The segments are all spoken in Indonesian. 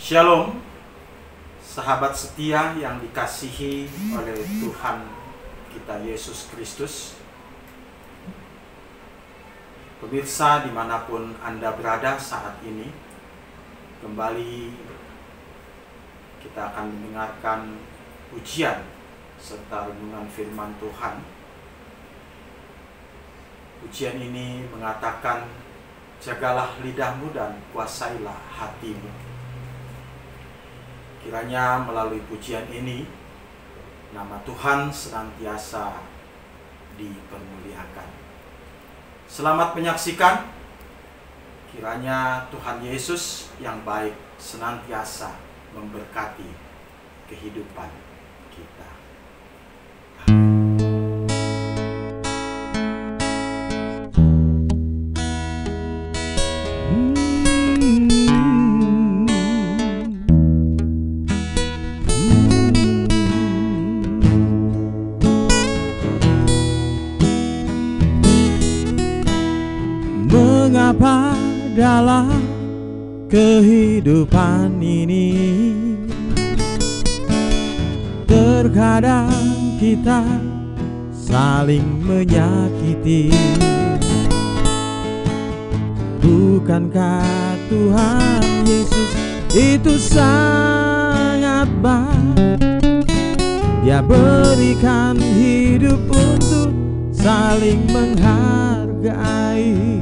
Shalom, sahabat setia yang dikasihi oleh Tuhan kita Yesus Kristus. Pemirsa dimanapun Anda berada saat ini, kembali kita akan mendengarkan pujian serta renungan firman Tuhan. Pujian ini mengatakan, jagalah lidahmu dan kuasailah hatimu. Kiranya melalui pujian ini, nama Tuhan senantiasa dipermuliakan. Selamat menyaksikan. Kiranya Tuhan Yesus yang baik senantiasa memberkati kehidupan kita. Mengapa dalam kehidupan ini terkadang kita saling menyakiti? Bukankah Tuhan Yesus itu sangat baik? Dia berikan hidup untuk saling menghargai.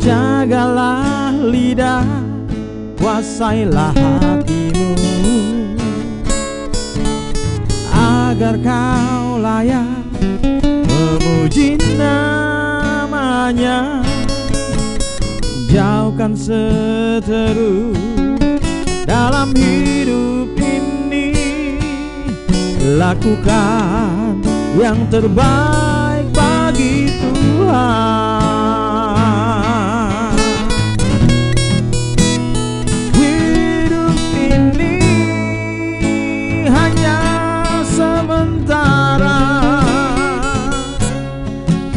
Jagalah lidah, kuasailah hatimu, agar kau layak memuji namanya. Jauhkan seteru dalam hidup ini, lakukan yang terbaik bagi Tuhan. Hidup ini hanya sementara,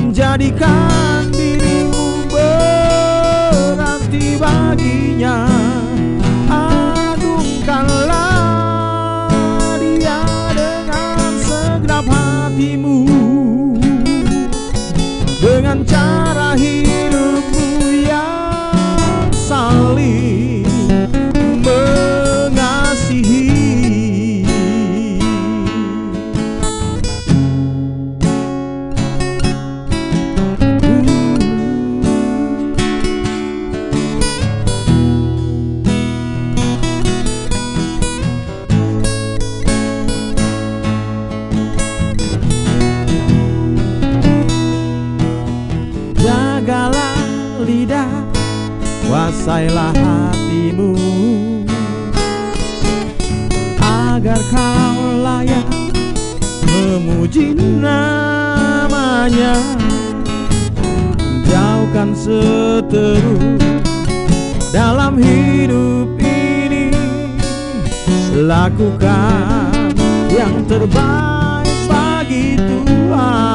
jadikan dirimu berarti baginya. Agungkanlah Dia dengan segenap hatimu, dengan cara hidupmu yang saling mengasihi. Jagalah lidah, kuasailah hatimu, agar kau layak memuji namanya. Jauhkan seteru dalam hidup ini, lakukan yang terbaik bagi Tuhan.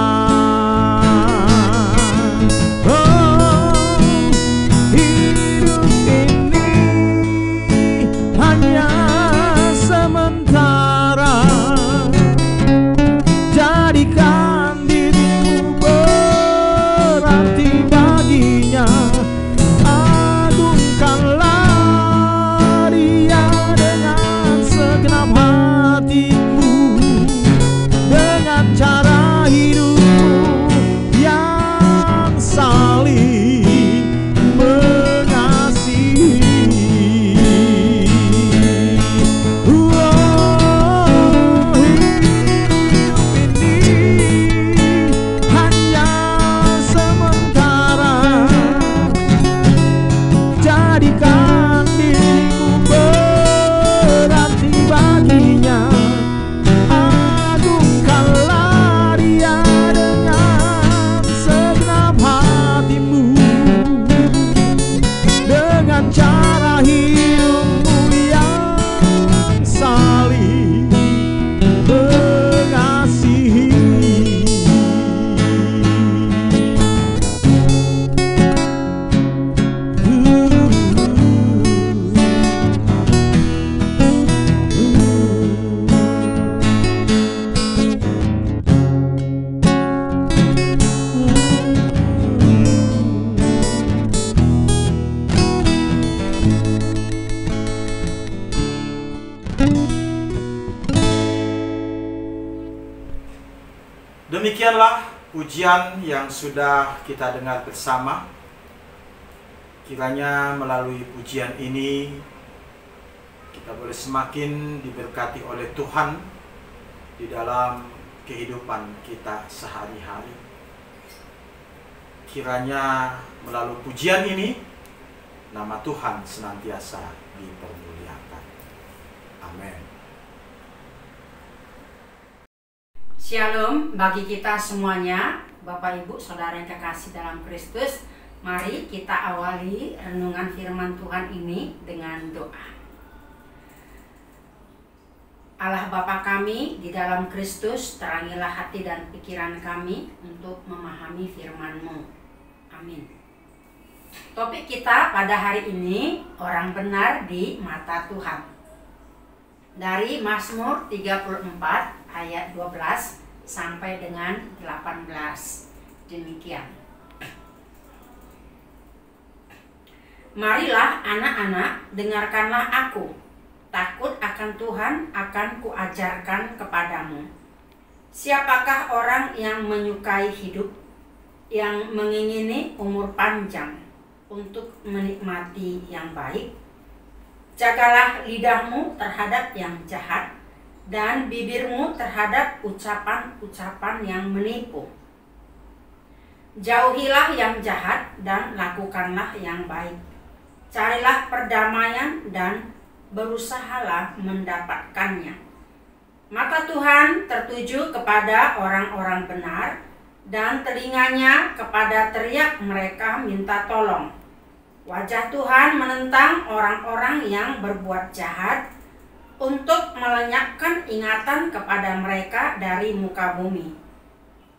Cara hidup Demikianlah pujian yang sudah kita dengar bersama. Kiranya melalui pujian ini kita boleh semakin diberkati oleh Tuhan di dalam kehidupan kita sehari-hari. Kiranya melalui pujian ini nama Tuhan senantiasa dipermuliakan. Amin. Shalom bagi kita semuanya, Bapak Ibu Saudara yang kekasih dalam Kristus. Mari kita awali renungan firman Tuhan ini dengan doa. Allah Bapa kami di dalam Kristus, terangilah hati dan pikiran kami untuk memahami firman-Mu. Amin. Topik kita pada hari ini, orang benar di mata Tuhan. Dari Mazmur 34 ayat 12 sampai dengan 18. Demikian. Marilah anak-anak, dengarkanlah aku. Takut akan Tuhan akan kuajarkan kepadamu. Siapakah orang yang menyukai hidup, yang mengingini umur panjang untuk menikmati yang baik? Jagalah lidahmu terhadap yang jahat dan bibirmu terhadap ucapan-ucapan yang menipu. Jauhilah yang jahat dan lakukanlah yang baik. Carilah perdamaian dan berusahalah mendapatkannya. Mata Tuhan tertuju kepada orang-orang benar dan telinganya kepada teriak mereka minta tolong. Wajah Tuhan menentang orang-orang yang berbuat jahat untuk melenyapkan ingatan kepada mereka dari muka bumi.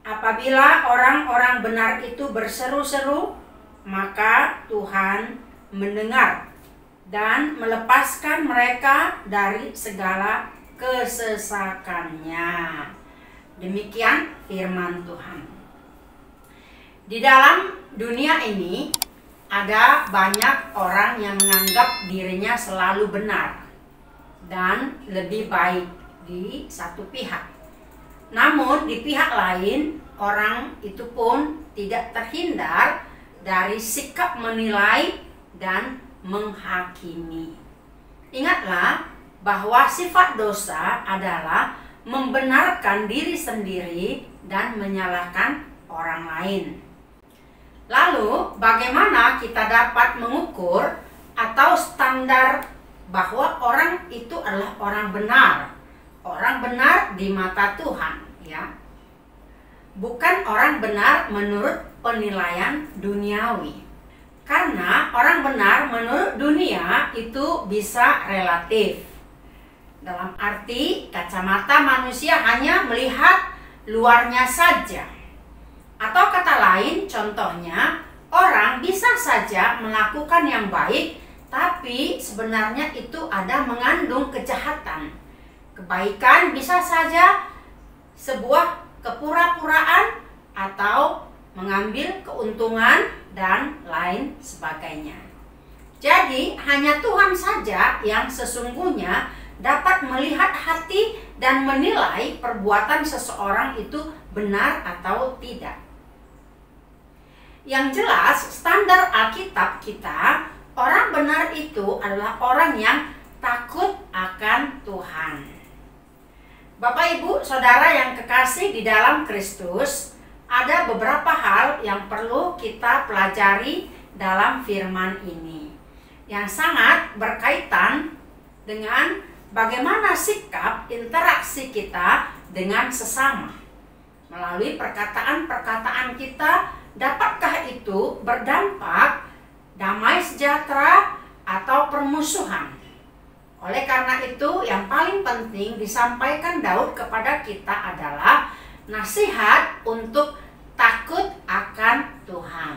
Apabila orang-orang benar itu berseru-seru, maka Tuhan mendengar dan melepaskan mereka dari segala kesesakannya. Demikian firman Tuhan. Di dalam dunia ini ada banyak orang yang menganggap dirinya selalu benar dan lebih baik di satu pihak. Namun di pihak lain, orang itu pun tidak terhindar dari sikap menilai dan menghakimi. Ingatlah bahwa sifat dosa adalah membenarkan diri sendiri dan menyalahkan orang lain. Lalu, bagaimana kita dapat mengukur atau standar bahwa orang itu adalah orang benar? Orang benar di mata Tuhan, ya. Bukan orang benar menurut penilaian duniawi. Karena orang benar menurut dunia itu bisa relatif. Dalam arti kacamata manusia hanya melihat luarnya saja. Atau kata lain, contohnya, orang bisa saja melakukan yang baik, tapi sebenarnya itu ada mengandung kejahatan. Kebaikan bisa saja sebuah kepura-puraan atau mengambil keuntungan dan lain sebagainya. Jadi, hanya Tuhan saja yang sesungguhnya dapat melihat hati dan menilai perbuatan seseorang itu benar atau tidak. Yang jelas, standar Alkitab kita, orang benar itu adalah orang yang takut akan Tuhan. Bapak, Ibu, Saudara yang kekasih di dalam Kristus, ada beberapa hal yang perlu kita pelajari dalam firman ini, yang sangat berkaitan dengan bagaimana sikap interaksi kita dengan sesama. Melalui perkataan-perkataan kita, dapatkah itu berdampak damai sejahtera atau permusuhan? Oleh karena itu, yang paling penting disampaikan Daud kepada kita adalah nasihat untuk takut akan Tuhan.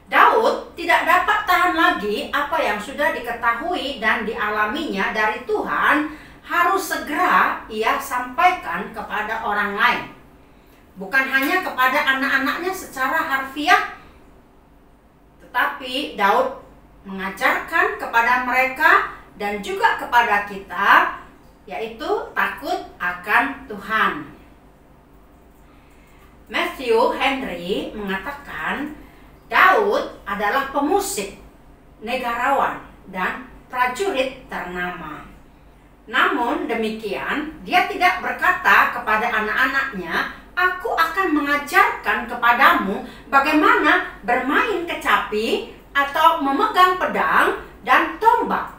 Daud tidak dapat tahan lagi apa yang sudah diketahui dan dialaminya dari Tuhan, harus segera ia sampaikan kepada orang lain. Bukan hanya kepada anak-anaknya secara harfiah, tetapi Daud mengajarkan kepada mereka dan juga kepada kita, yaitu takut akan Tuhan. Matthew Henry mengatakan Daud adalah pemusik, negarawan, dan prajurit ternama. Namun demikian, dia tidak berkata kepada anak-anaknya, "Aku akan mengajarkan kepadamu bagaimana bermain kecapi atau memegang pedang dan tombak,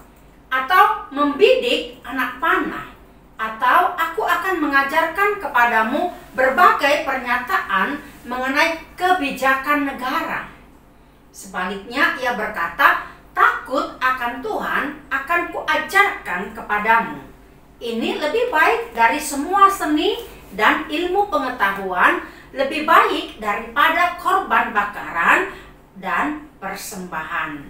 atau membidik anak panah, atau aku akan mengajarkan kepadamu berbagai pernyataan mengenai kebijakan negara." Sebaliknya ia berkata, "Takut akan Tuhan akan kuajarkan kepadamu. Ini lebih baik dari semua seni dan ilmu pengetahuan, lebih baik daripada korban bakaran dan persembahan."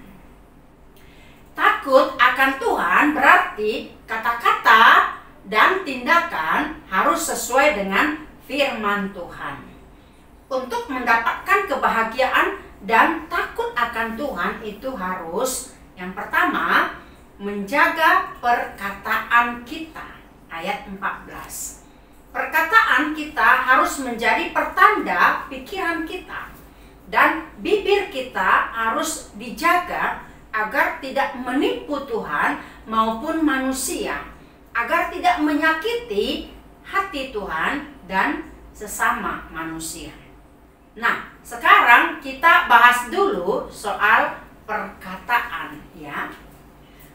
Takut akan Tuhan berarti kata-kata dan tindakan harus sesuai dengan firman Tuhan. Untuk mendapatkan kebahagiaan dan takut akan Tuhan itu harus, yang pertama, menjaga perkataan kita. Ayat 14. Perkataan kita harus menjadi pertanda pikiran kita, dan bibir kita harus dijaga agar tidak menipu Tuhan maupun manusia, agar tidak menyakiti hati Tuhan dan sesama manusia. Nah, sekarang kita bahas dulu soal perkataan, ya.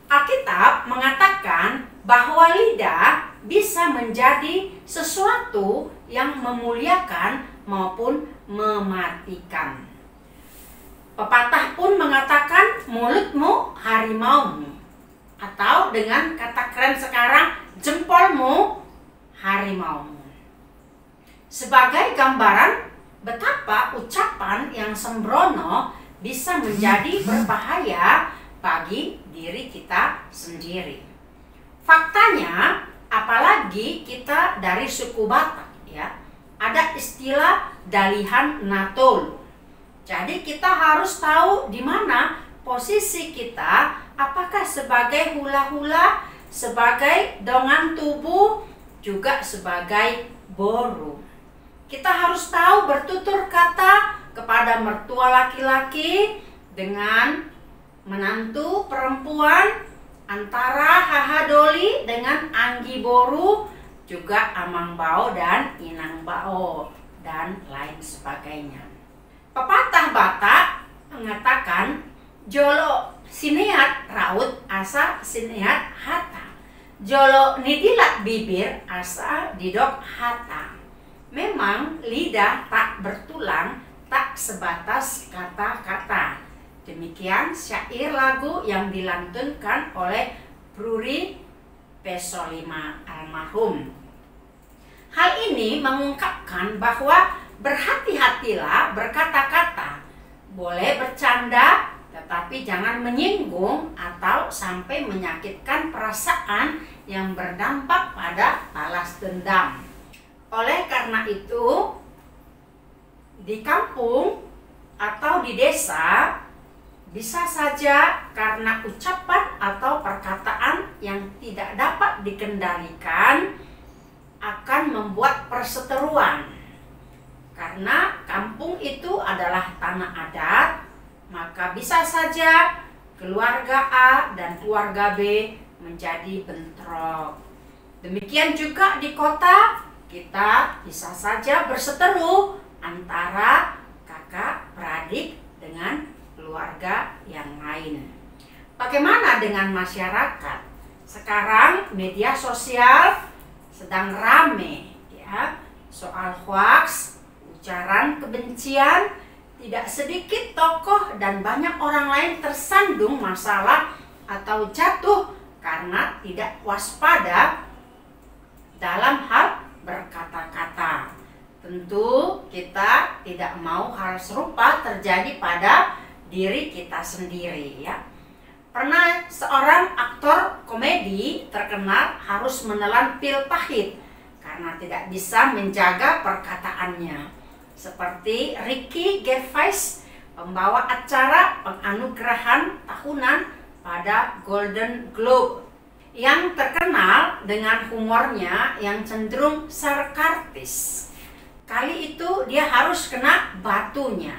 Alkitab mengatakan bahwa lidah bisa menjadi sesuatu yang memuliakan maupun mematikan. Pepatah pun mengatakan mulutmu harimaumu, atau dengan kata keren sekarang, jempolmu harimaumu. Sebagai gambaran betapa ucapan yang sembrono bisa menjadi berbahaya bagi diri kita sendiri. Faktanya, apalagi kita dari suku Batak, ya, ada istilah dalihan natol. Jadi kita harus tahu di mana posisi kita, apakah sebagai hula-hula, sebagai dongan tubuh, juga sebagai boru. Kita harus tahu bertutur kata kepada mertua laki-laki dengan menantu perempuan, antara hahadoli dengan anggi boru, juga amang bao dan inang bao, dan lain sebagainya. Pepatah Batak mengatakan jolo sineat raut asa sineat hata, jolo nidilat bibir asa didok hata. Memang lidah tak bertulang, tak sebatas kata-kata. Demikian syair lagu yang dilantunkan oleh Bruri Pesolima almarhum. Hal ini mengungkapkan bahwa berhati-hatilah berkata-kata. Boleh bercanda, tetapi jangan menyinggung atau sampai menyakitkan perasaan yang berdampak pada balas dendam. Oleh karena itu, di kampung atau di desa, bisa saja karena ucapan atau perkataan yang tidak dapat dikendalikan akan membuat perseteruan. Karena kampung itu adalah tanah adat, maka bisa saja keluarga A dan keluarga B menjadi bentrok. Demikian juga di kota, kita bisa saja berseteru antara kakak beradik dengan keluarga yang lain. Bagaimana dengan masyarakat? Sekarang media sosial sedang rame, ya, soal hoax, ujaran kebencian. Tidak sedikit tokoh dan banyak orang lain tersandung masalah atau jatuh karena tidak waspada dalam hal berkata-kata. Tentu kita tidak mau hal serupa terjadi pada diri kita sendiri, ya. Pernah seorang aktor komedi terkenal harus menelan pil pahit karena tidak bisa menjaga perkataannya. Seperti Ricky Gervais, pembawa acara penganugerahan tahunan pada Golden Globe, yang terkenal dengan humornya yang cenderung sarkastis. kali itu dia harus kena batunya.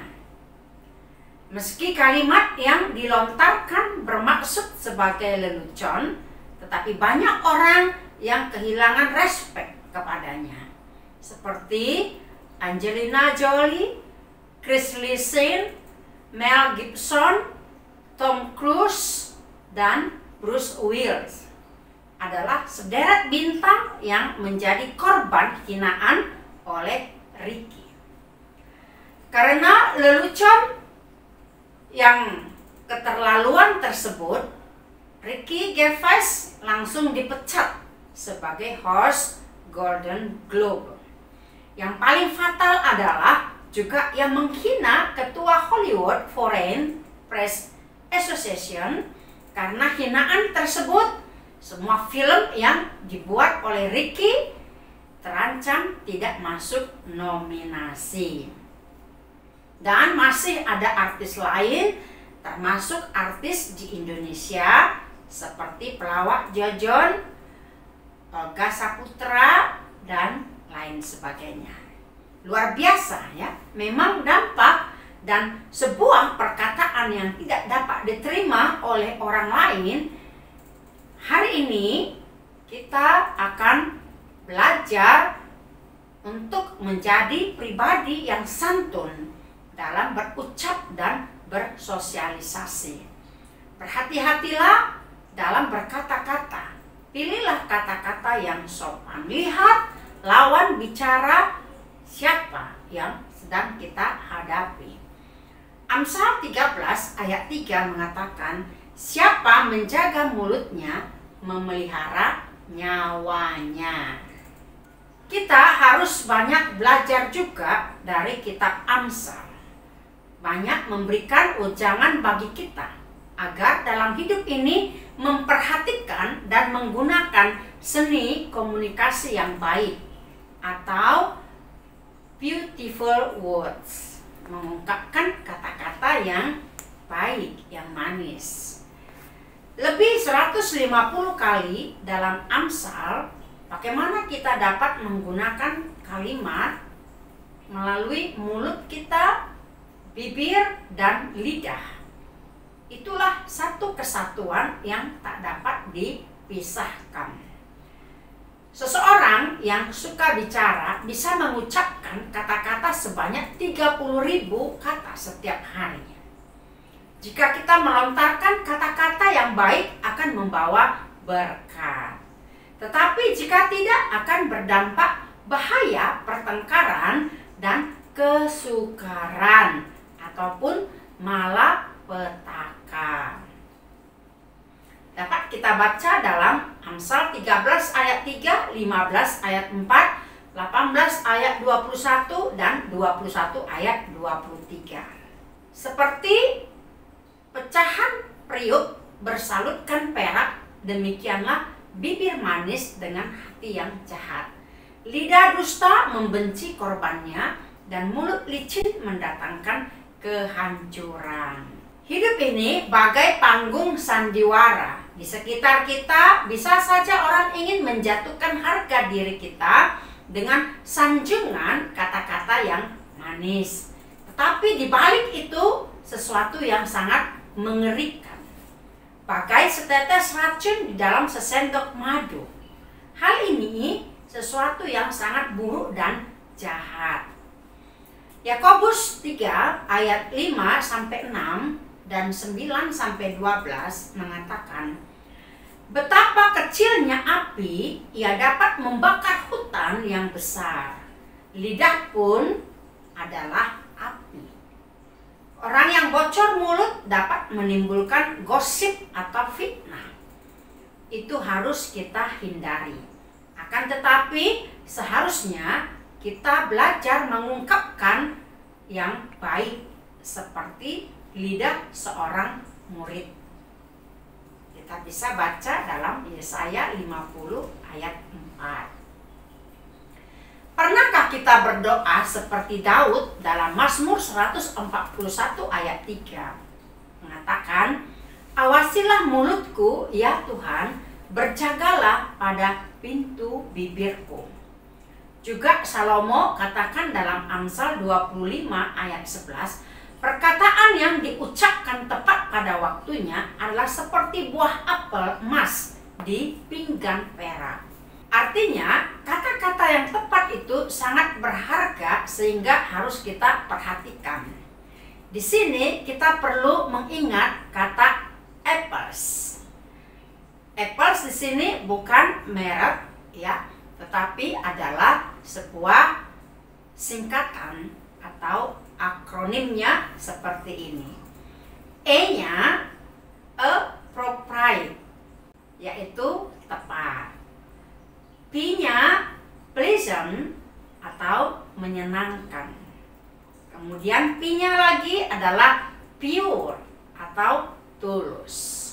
Meski kalimat yang dilontarkan bermaksud sebagai lelucon, tetapi banyak orang yang kehilangan respek kepadanya. Seperti Angelina Jolie, Chris Listen, Mel Gibson, Tom Cruise, dan Bruce Willis adalah sederet bintang yang menjadi korban hinaan oleh Ricky. Karena lelucon yang keterlaluan tersebut, Ricky Gervais langsung dipecat sebagai host Golden Globe. Yang paling fatal adalah juga yang menghina ketua Hollywood Foreign Press Association. Karena hinaan tersebut, semua film yang dibuat oleh Ricky terancam tidak masuk nominasi. Dan masih ada artis lain, termasuk artis di Indonesia seperti pelawak Jojon, Olga Saputra, dan lain sebagainya. Luar biasa ya, memang dampak dan sebuah perkataan yang tidak dapat diterima oleh orang lain. Hari ini kita akan belajar untuk menjadi pribadi yang santun dalam berucap dan bersosialisasi. Berhati-hatilah dalam berkata-kata. Pilihlah kata-kata yang sopan. Lihat lawan bicara siapa yang sedang kita hadapi. Amsal 13 ayat 3 mengatakan, siapa menjaga mulutnya memelihara nyawanya. Kita harus banyak belajar juga dari kitab Amsal. Banyak memberikan ujangan bagi kita agar dalam hidup ini memperhatikan dan menggunakan seni komunikasi yang baik atau beautiful words, mengungkapkan kata-kata yang baik, yang manis. Lebih 150 kali dalam Amsal, bagaimana kita dapat menggunakan kalimat melalui mulut kita, bibir, dan lidah. Itulah satu kesatuan yang tak dapat dipisahkan. Seseorang yang suka bicara bisa mengucapkan kata-kata sebanyak 30.000 kata setiap hari. Jika kita melontarkan kata-kata yang baik akan membawa berkat. Tetapi jika tidak akan berdampak bahaya pertengkaran dan kesukaran ataupun malapetaka. Dapat kita baca dalam Amsal 13 ayat 3, 15 ayat 4, 18 ayat 21 dan 21 ayat 23. Seperti pecahan periuk bersalutkan perak, demikianlah bibir manis dengan hati yang jahat. Lidah dusta membenci korbannya, dan mulut licin mendatangkan kehancuran. Hidup ini bagai panggung sandiwara. Di sekitar kita bisa saja orang ingin menjatuhkan harga diri kita dengan sanjungan kata-kata yang manis. Tetapi di balik itu sesuatu yang sangat mengerikan. Bagai setetes racun di dalam sesendok madu. Hal ini sesuatu yang sangat buruk dan jahat. Yakobus 3 ayat 5 sampai 6 dan 9 sampai 12 mengatakan, betapa kecilnya api, ia dapat membakar hutan yang besar. Lidah pun adalah api. Orang yang bocor mulut dapat menimbulkan gosip atau fitnah. Itu harus kita hindari. Akan tetapi seharusnya kita belajar mengungkapkan yang baik seperti lidah seorang murid. Kita bisa baca dalam Yesaya 50 ayat 4. Pernahkah kita berdoa seperti Daud dalam Mazmur 141 ayat 3? Mengatakan, awasilah mulutku ya Tuhan, berjagalah pada pintu bibirku. Juga Salomo katakan dalam Amsal 25 ayat 11, perkataan yang diucapkan tepat pada waktunya adalah seperti buah apel emas di pinggan perak. Artinya, kata-kata yang tepat itu sangat berharga sehingga harus kita perhatikan. Di sini kita perlu mengingat kata apples. Apples di sini bukan merek ya, tetapi adalah sebuah singkatan atau akronimnya seperti ini. E-nya appropriate, yaitu tepat. P-nya pleasant atau menyenangkan. Kemudian P-nya lagi adalah pure atau tulus.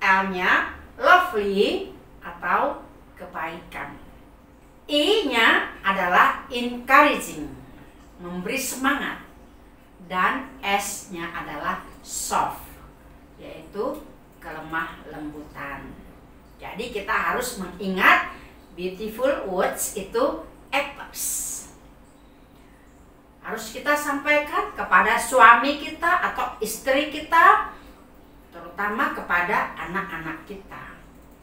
L-nya lovely atau kebaikan. I-nya adalah encouraging, memberi semangat. Dan S-nya adalah soft, yaitu kelemah lembutan. Jadi kita harus mengingat beautiful words itu apples. Harus kita sampaikan kepada suami kita atau istri kita, terutama kepada anak-anak kita,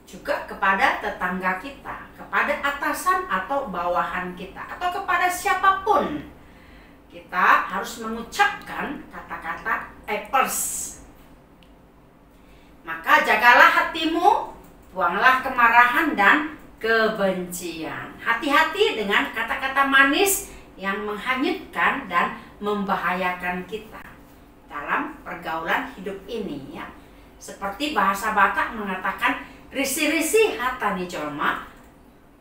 juga kepada tetangga kita, kepada atasan atau bawahan kita, atau kepada siapapun. Kita harus mengucapkan kata-kata apples. Maka jagalah hatimu, buanglah kemarahan dan kebencian. Hati-hati dengan kata-kata manis yang menghanyutkan dan membahayakan kita dalam pergaulan hidup ini ya. Seperti bahasa Batak mengatakan, risi-risi hatani jolma,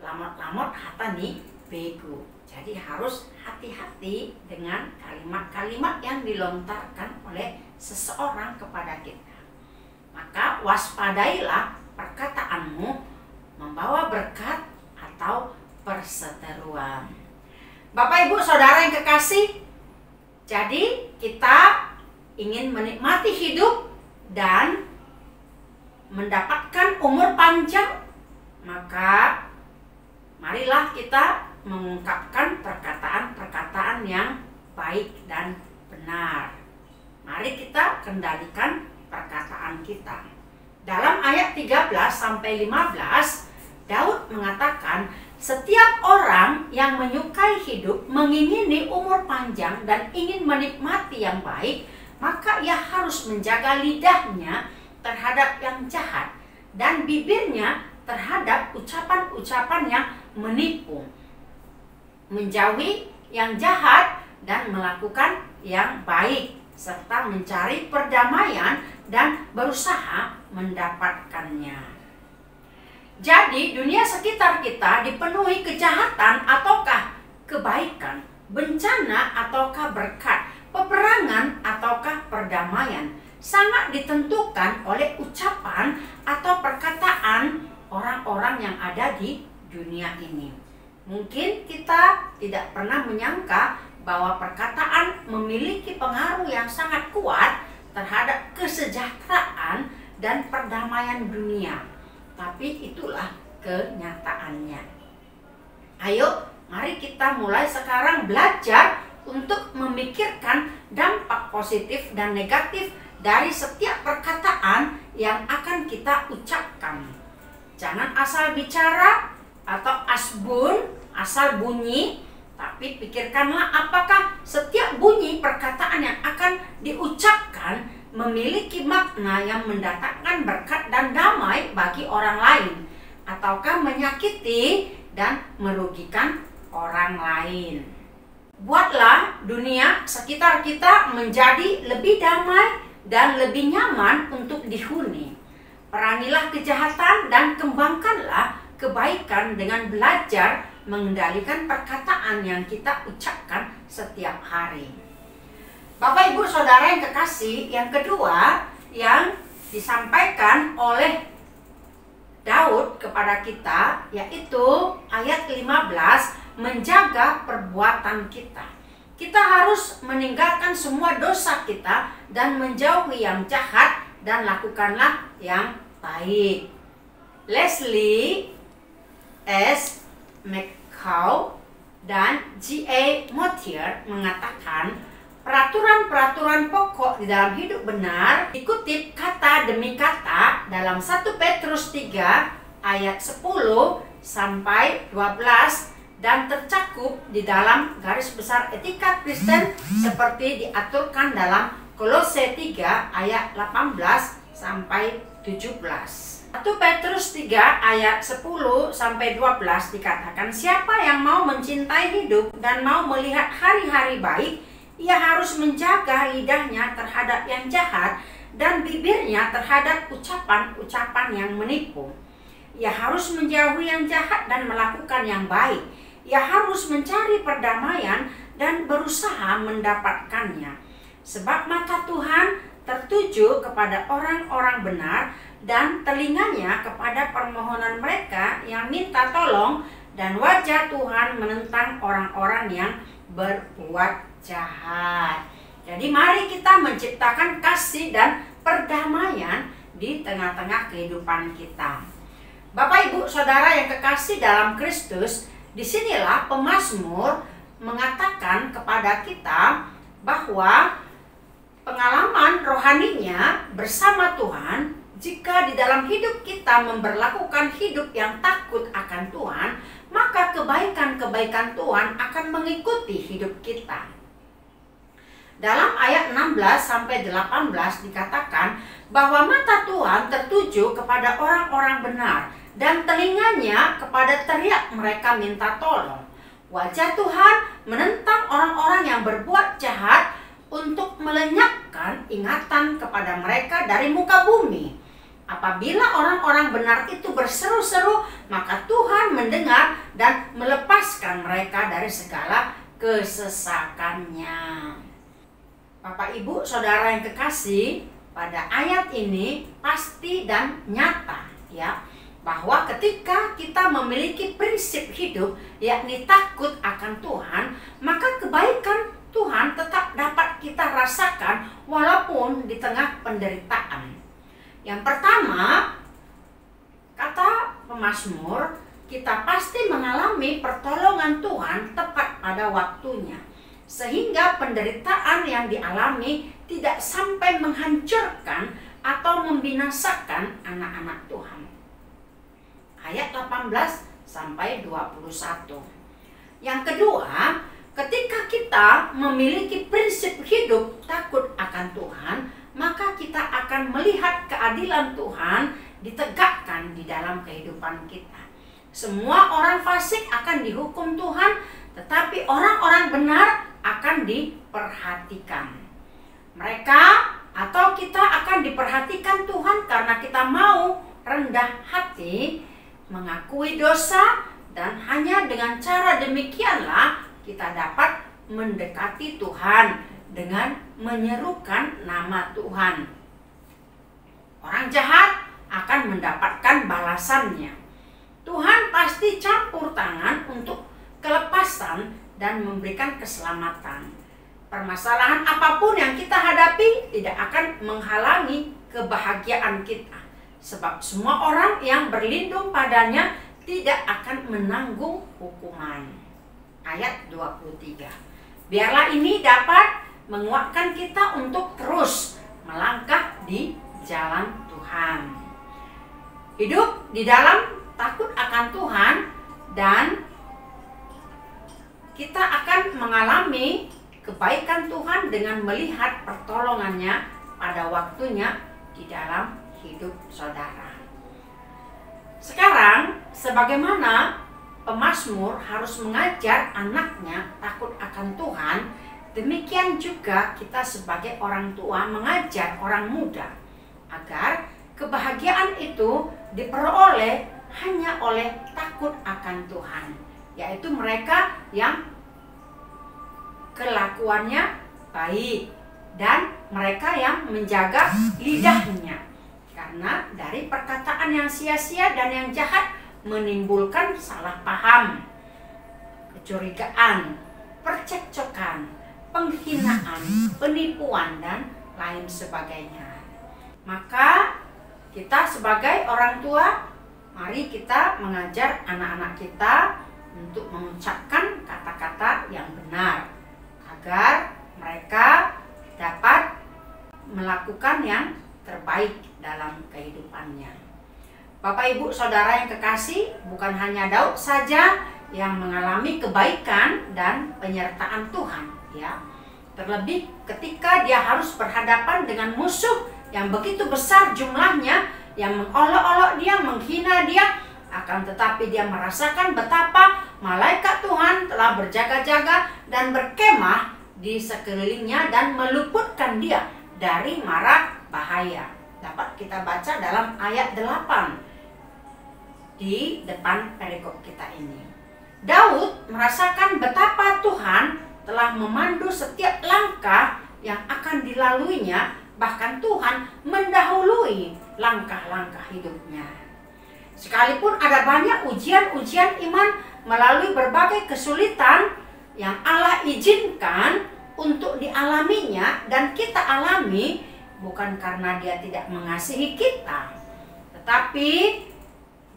lamot-lamot hatani bego. Jadi harus hati-hati dengan kalimat-kalimat yang dilontarkan oleh seseorang kepada kita. Maka waspadailah perkataanmu membawa berkat atau perseteruan. Bapak Ibu Saudara yang kekasih, jadi kita ingin menikmati hidup dan mendapatkan umur panjang, maka marilah kita mengungkapkan perkataan-perkataan yang baik dan benar. Mari kita kendalikan perkataan kita. Dalam ayat 13-15, Daud mengatakan, setiap orang yang menyukai hidup, mengingini umur panjang dan ingin menikmati yang baik, maka ia harus menjaga lidahnya terhadap yang jahat dan bibirnya terhadap ucapan-ucapan yang menipu, menjauhi yang jahat dan melakukan yang baik, serta mencari perdamaian dan berusaha mendapatkannya. Jadi dunia sekitar kita dipenuhi kejahatan ataukah kebaikan, bencana ataukah berkat, peperangan ataukah perdamaian, sangat ditentukan oleh ucapan atau perkataan orang-orang yang ada di dunia ini. Mungkin kita tidak pernah menyangka bahwa perkataan memiliki pengaruh yang sangat kuat terhadap kesejahteraan dan perdamaian dunia. Tapi itulah kenyataannya. Ayo, mari kita mulai sekarang belajar untuk memikirkan dampak positif dan negatif dari setiap perkataan yang akan kita ucapkan. Jangan asal bicara atau asbun, asal bunyi, tapi pikirkanlah apakah setiap bunyi perkataan yang akan diucapkan memiliki makna yang mendatangkan berkat dan damai bagi orang lain, ataukah menyakiti dan merugikan orang lain. Buatlah dunia sekitar kita menjadi lebih damai dan lebih nyaman untuk dihuni. Perangilah kejahatan dan kembangkanlah kebaikan dengan belajar mengendalikan perkataan yang kita ucapkan setiap hari. Bapak Ibu Saudara yang kekasih, yang kedua yang disampaikan oleh Daud kepada kita yaitu ayat 15, menjaga perbuatan kita. Kita harus meninggalkan semua dosa kita dan menjauhi yang jahat dan lakukanlah yang baik. Leslie S. McCall dan G.A. Motyer mengatakan peraturan-peraturan pokok di dalam hidup benar dikutip kata demi kata dalam 1 Petrus 3 ayat 10 sampai 12 dan tercakup di dalam garis besar etika Kristen seperti diaturkan dalam Kolose 3 ayat 18 sampai 17. 1 Petrus 3 ayat 10 sampai 12 dikatakan, siapa yang mau mencintai hidup dan mau melihat hari-hari baik, ia harus menjaga lidahnya terhadap yang jahat dan bibirnya terhadap ucapan-ucapan yang menipu. Ia harus menjauhi yang jahat dan melakukan yang baik. Ia harus mencari perdamaian dan berusaha mendapatkannya. Sebab mata Tuhan tertuju kepada orang-orang benar dan telinganya kepada permohonan mereka yang minta tolong, dan wajah Tuhan menentang orang-orang yang berbuat jahat. Jadi mari kita menciptakan kasih dan perdamaian di tengah-tengah kehidupan kita. Bapak, Ibu, Saudara yang kekasih dalam Kristus, disinilah pemazmur mengatakan kepada kita bahwa pengalaman rohaninya bersama Tuhan, jika di dalam hidup kita memberlakukan hidup yang takut akan Tuhan, maka kebaikan-kebaikan Tuhan akan mengikuti hidup kita. Dalam ayat 16-18 dikatakan bahwa mata Tuhan tertuju kepada orang-orang benar dan telinganya kepada teriak mereka minta tolong. Wajah Tuhan menentang orang-orang yang berbuat jahat untuk melenyapkan ingatan kepada mereka dari muka bumi. Apabila orang-orang benar itu berseru-seru, maka Tuhan mendengar dan melepaskan mereka dari segala kesesakannya. Bapak, Ibu, Saudara yang kekasih, pada ayat ini pasti dan nyata ya, bahwa ketika kita memiliki prinsip hidup yakni takut akan Tuhan, maka kebaikan Tuhan tetap dapat kita rasakan walaupun di tengah penderitaan. Yang pertama, kata pemazmur, kita pasti mengalami pertolongan Tuhan tepat pada waktunya, sehingga penderitaan yang dialami tidak sampai menghancurkan atau membinasakan anak-anak Tuhan. Ayat 18 sampai 21. Yang kedua, ketika kita memiliki prinsip hidup takut akan Tuhan, maka kita akan melihat keadilan Tuhan ditegakkan di dalam kehidupan kita. Semua orang fasik akan dihukum Tuhan, tetapi orang-orang benar akan diperhatikan. Mereka atau kita akan diperhatikan Tuhan karena kita mau rendah hati, mengakui dosa, dan hanya dengan cara demikianlah kita dapat mendekati Tuhan dengan menyerukan nama Tuhan. Orang jahat akan mendapatkan balasannya. Tuhan pasti campur tangan untuk kelepasan dan memberikan keselamatan. Permasalahan apapun yang kita hadapi tidak akan menghalangi kebahagiaan kita, sebab semua orang yang berlindung padanya tidak akan menanggung hukuman. Ayat 23. Biarlah ini dapat menguatkan kita untuk terus melangkah di jalan Tuhan. Hidup di dalam takut akan Tuhan, dan kita akan mengalami kebaikan Tuhan dengan melihat pertolongannya pada waktunya di dalam hidup saudara. Sekarang, sebagaimana pemazmur harus mengajar anaknya takut akan Tuhan, demikian juga kita sebagai orang tua mengajar orang muda agar kebahagiaan itu diperoleh hanya oleh takut akan Tuhan, yaitu mereka yang kelakuannya baik dan mereka yang menjaga lidahnya, karena dari perkataan yang sia-sia dan yang jahat menimbulkan salah paham, kecurigaan, percekcokan, penghinaan, penipuan, dan lain sebagainya. Maka kita sebagai orang tua, mari kita mengajar anak-anak kita untuk mengucapkan kata-kata yang benar agar mereka dapat melakukan yang terbaik dalam kehidupannya. Bapak, Ibu, Saudara yang kekasih, bukan hanya Daud saja yang mengalami kebaikan dan penyertaan Tuhan, ya. Terlebih ketika dia harus berhadapan dengan musuh yang begitu besar jumlahnya, yang mengolok-olok dia, menghina dia, akan tetapi dia merasakan betapa malaikat Tuhan telah berjaga-jaga dan berkemah di sekelilingnya dan meluputkan dia dari mara bahaya. Dapat kita baca dalam ayat 8 di depan perikop kita ini. Daud merasakan betapa Tuhan telah memandu setiap langkah yang akan dilaluinya, bahkan Tuhan mendahului langkah-langkah hidupnya. Sekalipun ada banyak ujian-ujian iman melalui berbagai kesulitan yang Allah izinkan untuk dialaminya dan kita alami, bukan karena Dia tidak mengasihi kita, tetapi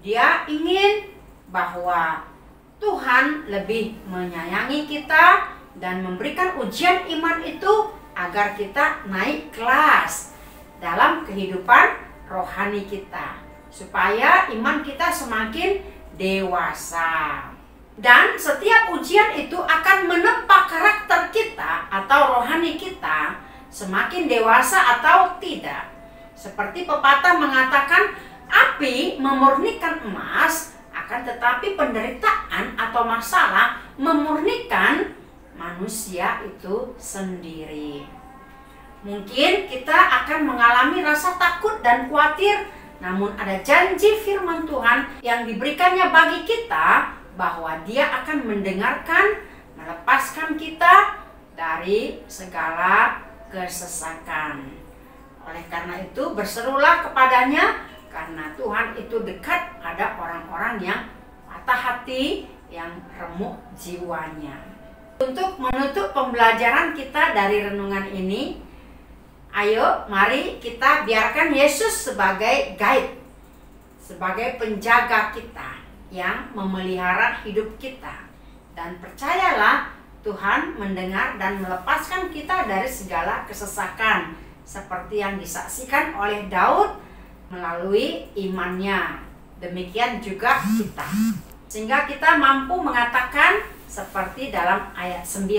Dia ingin bahwa Tuhan lebih menyayangi kita dan memberikan ujian iman itu agar kita naik kelas dalam kehidupan rohani kita, supaya iman kita semakin dewasa. Dan setiap ujian itu akan menempa karakter kita atau rohani kita semakin dewasa atau tidak. Seperti pepatah mengatakan, api memurnikan emas, akan tetapi penderitaan atau masalah memurnikan manusia itu sendiri. Mungkin kita akan mengalami rasa takut dan khawatir, namun ada janji firman Tuhan yang diberikannya bagi kita bahwa Dia akan mendengarkan, melepaskan kita dari segala kesesakan. Oleh karena itu berserulah kepadanya, karena Tuhan itu dekat pada orang-orang yang patah hati, yang remuk jiwanya. Untuk menutup pembelajaran kita dari renungan ini, ayo mari kita biarkan Yesus sebagai guide, sebagai penjaga kita yang memelihara hidup kita. Dan percayalah, Tuhan mendengar dan melepaskan kita dari segala kesesakan, seperti yang disaksikan oleh Daud melalui imannya. Demikian juga kita, sehingga kita mampu mengatakan seperti dalam ayat 9,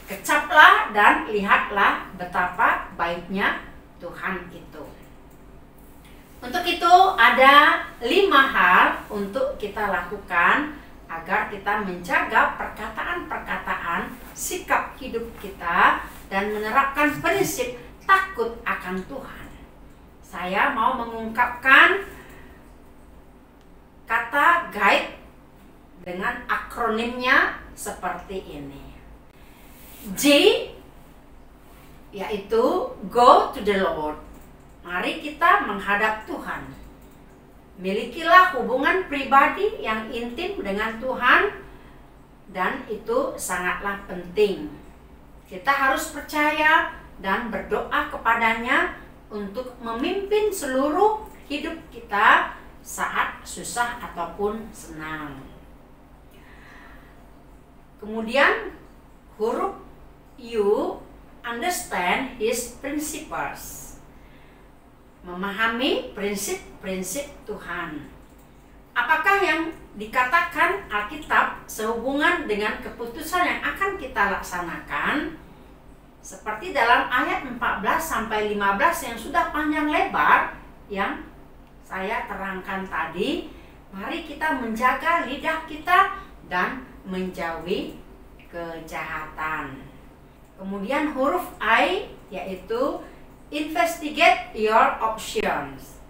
kecaplah dan lihatlah betapa baiknya Tuhan itu. Untuk itu ada 5 hal untuk kita lakukan agar kita menjaga perkataan-perkataan sikap hidup kita dan menerapkan prinsip takut akan Tuhan. Saya mau mengungkapkan kata guide dengan akronimnya seperti ini. G yaitu go to the Lord. Mari kita menghadap Tuhan. Milikilah hubungan pribadi yang intim dengan Tuhan, dan itu sangatlah penting. Kita harus percaya dan berdoa kepadanya untuk memimpin seluruh hidup kita saat susah ataupun senang. Kemudian huruf U, understand His principles. Memahami prinsip-prinsip Tuhan. Apakah yang dikatakan Alkitab sehubungan dengan keputusan yang akan kita laksanakan? Seperti dalam ayat 14-15 yang sudah panjang lebar yang saya terangkan tadi, mari kita menjaga lidah kita dan menjauhi kejahatan. Kemudian huruf I yaitu investigate your options.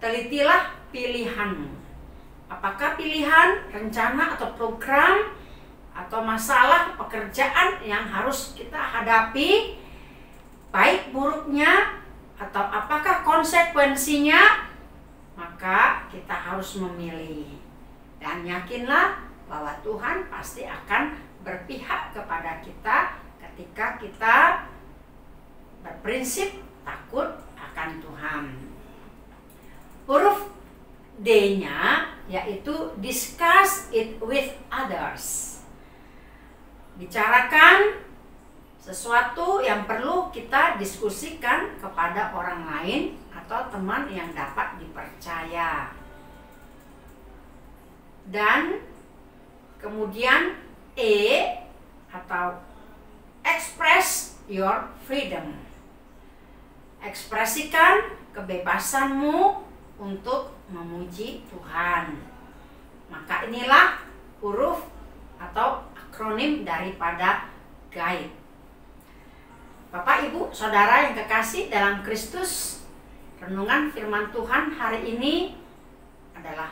Telitilah pilihanmu. Apakah pilihan, rencana atau program atau masalah pekerjaan yang harus kita hadapi, baik buruknya atau apakah konsekuensinya, maka kita harus memilih. Dan yakinlah bahwa Tuhan pasti akan berpihak kepada kita ketika kita berprinsip takut akan Tuhan. Huruf D-nya yaitu discuss it with others. Bicarakan sesuatu yang perlu kita diskusikan kepada orang lain atau teman yang dapat dipercaya. Dan kemudian atau express your freedom. Ekspresikan kebebasanmu untuk memuji Tuhan. Maka inilah huruf atau akronim daripada GAID. Bapak, Ibu, Saudara yang kekasih dalam Kristus, renungan firman Tuhan hari ini adalah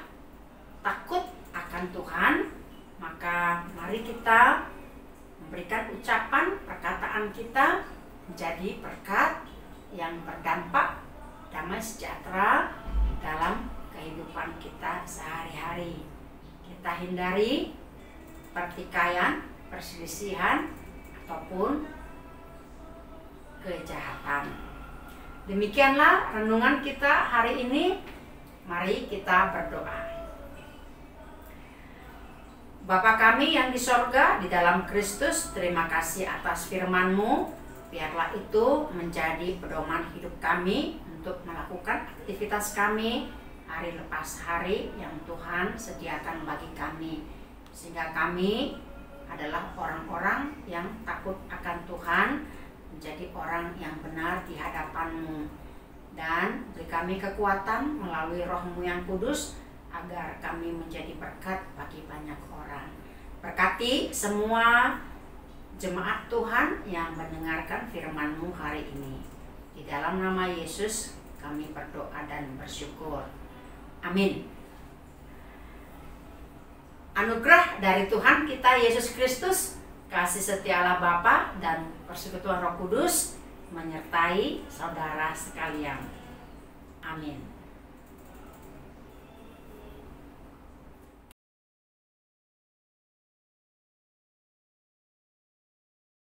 takut akan Tuhan. Maka mari kita memberikan ucapan perkataan kita menjadi berkat yang berdampak damai sejahtera dalam kehidupan kita sehari-hari. Kita hindari pertikaian, perselisihan, ataupun kejahatan. Demikianlah renungan kita hari ini. Mari kita berdoa. Bapa kami yang di sorga, di dalam Kristus, terima kasih atas firman-Mu. Biarlah itu menjadi pedoman hidup kami untuk melakukan aktivitas kami hari lepas hari yang Tuhan sediakan bagi kami. Sehingga kami adalah orang-orang yang takut akan Tuhan, menjadi orang yang benar di hadapan-Mu. Dan beri kami kekuatan melalui Roh-Mu yang kudus, agar kami menjadi berkat bagi banyak orang. Berkati semua jemaat Tuhan yang mendengarkan firman-Mu hari ini. Di dalam nama Yesus kami berdoa dan bersyukur. Amin. Anugerah dari Tuhan kita Yesus Kristus, kasih setia Allah Bapa dan persekutuan Roh Kudus menyertai saudara sekalian. Amin.